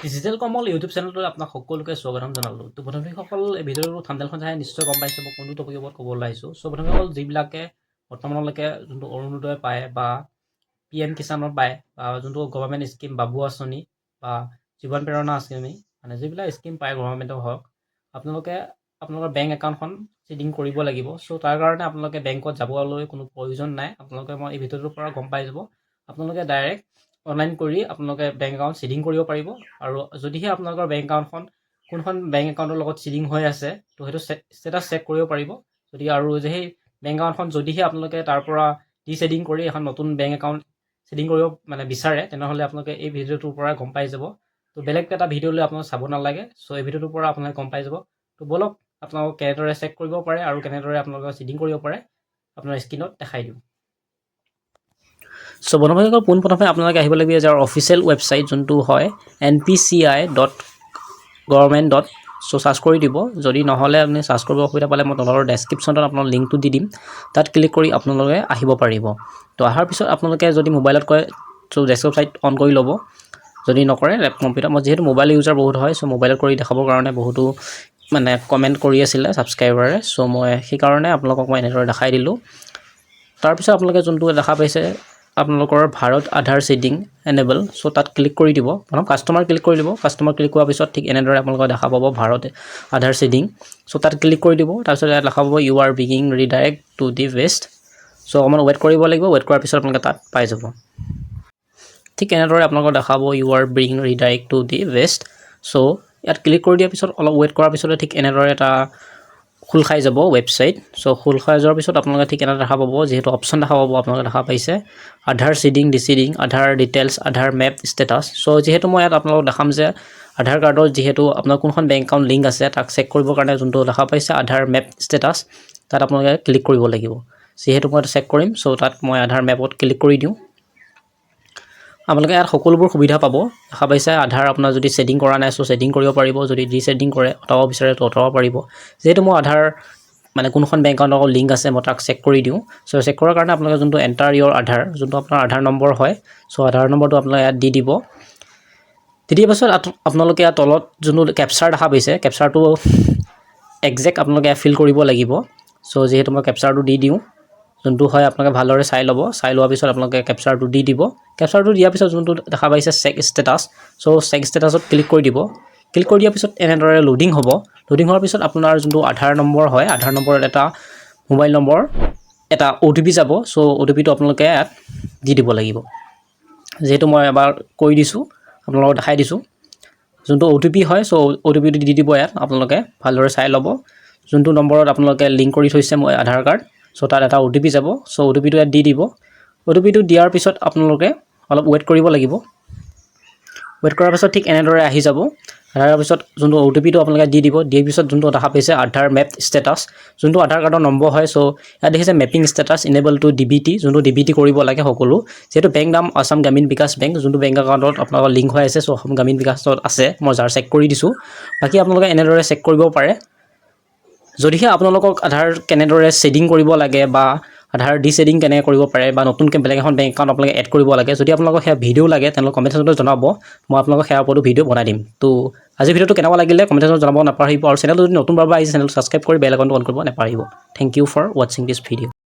Digital Kamal YouTube চেনেলটোত আপোনাক সকলোকে স্বাগতম জনালোঁ। তো প্ৰথমসকল এই ভিডিঅ'টো থাম্বনেইলখন চাই নিশ্চয় গম পাইছে মই কোনটো টপিকৰ ওপৰত ক'বলৈ আহিছোঁ। চ' প্ৰথমসকল যিবিলাকে বৰ্তমানলৈকে যোনটো অৰুণোদয় পায় বা PM কিষাণৰ পায় বা যোনটো গভৰ্ণমেণ্ট স্কিম বাবু আঁচনি বা জীৱন প্ৰেৰণা আঁচনি মানে যিবিলাক স্কিম পায় গভৰ্ণমেণ্টৰ হওক, আপোনালোকে আপোনালোকৰ বেংক একাউণ্টখন চিডিং কৰিব লাগিব। চ' তাৰ কাৰণে আপোনালোকে বেংকত যাবলৈ কোনো প্ৰয়োজন নাই। আপোনালোকে মই এই ভিডিঅ'টোৰ পৰা গম পাই যাব। আপোনালোকে ডাইৰেক্ট অনলাইন কৰি আপোনালোকে বেংক একাউণ্ট চিডিং কৰিব পাৰিব। আৰু যদিহে আপোনালোকৰ বেংক একাউণ্টখন কোনখন বেংক একাউণ্টৰ লগত চিডিং হৈ আছে তো সেইটো ষ্টেটাছ চেক কৰিব পাৰিব। যদি আৰু সেই বেংক একাউণ্টখন যদিহে আপোনালোকে তাৰ পৰা ডিচেডিং কৰি এখন নতুন বেংক একাউণ্ট চেডিং কৰিব বিচাৰে তেনেহ'লে আপোনালোকে এই ভিডিঅ'টোৰ পৰা গম পাই যাব। তো বেলেগ এটা ভিডিঅ' লৈ আপোনালোকে চাব নালাগে। চ' এই ভিডিঅ'টোৰ পৰা আপোনালোকে গম পাই যাব। তো বলক আপোনালোকক কেনেদৰে চেক কৰিব পাৰে আৰু কেনেদৰে আপোনালোকে চিডিং কৰিব পাৰে আপোনাৰ স্ক্ৰীণত দেখাই দিওঁ। চ' বন্ধুসকল পোনপ্ৰথমে আপোনালোকে আহিব লাগিব যাৰ অফিচিয়েল ৱেবছাইট যোনটো হয় npci.government. চ' চাৰ্চ কৰি দিব। যদি নহ'লে আপুনি চাৰ্চ কৰিব অসুবিধা পালে মই তলৰ ডেছক্ৰিপশ্যনত আপোনাৰ লিংকটো দি দিম, তাত ক্লিক কৰি আপোনালোকে আহিব পাৰিব। তো অহাৰ পিছত আপোনালোকে যদি মোবাইলত কয় চ' ডেছক্টপ ছাইট অন কৰি ল'ব। যদি নকৰে কম্পিউটাৰ, মই যিহেতু মোবাইল ইউজাৰ বহুত হয় চ' মোবাইলত কৰি দেখাবৰ কাৰণে বহুতো কমেণ্ট কৰি আছিলে ছাবস্ক্ৰাইবাৰে। চ' মই সেইকাৰণে আপোনালোকক মই এনেদৰে দেখাই দিলোঁ। তাৰপিছত আপোনালোকে যোনটো দেখা পাইছে আপোনালোকৰ ভাৰত আধাৰ চিডিং এনেবল। চ' তাত ক্লিক কৰি দিব। প্ৰথম কাষ্টমাৰ ক্লিক কৰি দিব। কাষ্টমাৰ ক্লিক কৰাৰ পিছত ঠিক এনেদৰে আপোনালোকে দেখা পাব ভাৰত আধাৰ চিডিং। চ' তাত ক্লিক কৰি দিব। তাৰপিছত ইয়াত দেখা পাব ইউ আৰ বিগিং ৰিডাইৰেক্ট টু দি ৱেষ্ট। চ' অকণমান ৱেইট কৰিব লাগিব। ৱেইট কৰাৰ পিছত আপোনালোকে তাত পাই যাব। ঠিক এনেদৰে আপোনালোকক দেখাব ইউ আৰ বিগিং ৰিডাইৰেক্ট টু দি ৱেষ্ট। চ' ইয়াত ক্লিক কৰি দিয়াৰ পিছত অলপ ৱেইট কৰাৰ পিছতে ঠিক এনেদৰে এটা খোল খাই যাব ৱেবছাইট। চ' খোল খাই যোৱাৰ পিছত আপোনালোকে ঠিক এনেদৰে দেখা পাব যিহেতু অপশ্যন দেখা পাব আপোনালোকে দেখা পাইছে আধাৰ চিডিং ডিচিডিং আধাৰ ডিটেইলছ আধাৰ মেপ ষ্টেটাছ। চ' যিহেতু মই ইয়াত আপোনালোকক দেখাম যে আধাৰ কাৰ্ডৰ যিহেতু আপোনাৰ কোনখন বেংক একাউণ্ট লিংক আছে তাক চেক কৰিবৰ কাৰণে যোনটো দেখা পাইছে আধাৰ মেপ ষ্টেটাছ তাত আপোনালোকে ক্লিক কৰিব লাগিব। যিহেতু মই চেক কৰিম চ' তাত মই আধাৰ মেপত ক্লিক কৰি দিওঁ। আপোনালোকে ইয়াত সকলোবোৰ সুবিধা পাব। দেখা পাইছে আধাৰ আপোনাৰ যদি ছেটিং কৰা নাই চ' ছেটিং কৰিব পাৰিব। যদি ৰিছেটিং কৰে অঁতৰাব বিচাৰে তো অঁতৰাব পাৰিব। যিহেতু মোৰ আধাৰ কোনখন বেংক একাউণ্টৰ লগত লিংক আছে মই তাক চেক কৰি দিওঁ। চ' চেক কৰাৰ কাৰণে আপোনালোকে যোনটো এণ্টাৰ ইয়ৰ আধাৰ যোনটো আপোনাৰ আধাৰ নম্বৰ হয় চ' আধাৰ নম্বৰটো আপোনালোকে ইয়াত দি দিব। দিয়াৰ পাছত আপোনালোকে ইয়াত তলত যোনটো কেপচাৰ দেখা পাইছে কেপচাৰটো একজেক্ট আপোনালোকে ফিল কৰিব লাগিব। চ' যিহেতু মই কেপচাৰটো দি দিওঁ যোনটো হয় আপোনালোকে ভালদৰে চাই ল'ব। চাই লোৱাৰ পিছত আপোনালোকে কেপচাৰটো দি দিব। কেপচাৰটো দিয়াৰ পিছত যোনটো দেখা পাইছে চেক ষ্টেটাছ চ' চেক ষ্টেটাছত ক্লিক কৰি দিব। ক্লিক কৰি দিয়াৰ পিছত এনেদৰে লোডিং হ'ব। লোডিং হোৱাৰ পিছত আপোনাৰ যোনটো আধাৰ নম্বৰ হয় আধাৰ নম্বৰত এটা মোবাইল নম্বৰ এটা OTP যাব। চ' OTPটো আপোনালোকে ইয়াত দি দিব লাগিব। যিহেতু মই এবাৰ কৈ দিছোঁ আপোনালোকক দেখাই দিছোঁ যোনটো OTP হয় চ' OTPটো দি দিব ইয়াত আপোনালোকে ভালদৰে চাই ল'ব। যোনটো নম্বৰত আপোনালোকে লিংক কৰি থৈছে মই আধাৰ কাৰ্ড চ' তাত এটা OTP যাব। চ' OTPটো ইয়াত দি দিব। OTPটো দিয়াৰ পিছত আপোনালোকে অলপ ৱেইট কৰিব লাগিব। ৱেইট কৰাৰ পিছত ঠিক এনেদৰে আহি যাব। তাৰ পিছত যোনটো OTPটো আপোনালোকে দি দিব। দিয়াৰ পিছত যোনটো দেখা পাইছে আধাৰ মেপ ষ্টেটাছ যোনটো আধাৰ কাৰ্ডৰ নম্বৰ হয় চ' ইয়াত দেখিছে mapping status enable to DBT যোনটো DBT কৰিব লাগে সকলো। যিহেতু বেংক নাম আসাম গ্ৰামীণ বিকাশ বেংক যোনটো বেংক একাউণ্টত আপোনালোকৰ লিংক হৈ আছে চ' অসম গ্ৰামীণ বিকাশত আছে মই যাৰ চেক কৰি দিছোঁ। বাকী আপোনালোকে এনেদৰে চেক কৰিব পাৰে। যদিহে আপোনালোকক আধাৰ কেনেদৰে ছেডিং কৰিব লাগে বা আধাৰ ডিছেডিং কেনেকৈ কৰিব পাৰে বা নতুনকৈ বেলেগ এখন বেংক একাউণ্ট আপোনালোকে এড কৰিব লাগে যদি আপোনালোকক সেয়া ভিডিঅ' লাগে তেনেহ'লে কমেণ্ট ছেকশ্যনত জনাব। মই আপোনালোকক সেয়াৰ ওপৰতো ভিডিঅ' বনাই দিম। তো আজি ভিডিঅ'টো কেনেকুৱা লাগিলে কমেণ্ট ছেকশ্যনত জনাব নাপাহৰিব। আৰু চেনেলটো যদি নতুনবাৰ আহিছে চেনেলটো ছাবস্ক্ৰাইব কৰি বেল আইকনটো অন কৰিব নাপাহৰিব। থেংক ইউ ফৰ ৱাচিং দিছ ভিডিঅ'।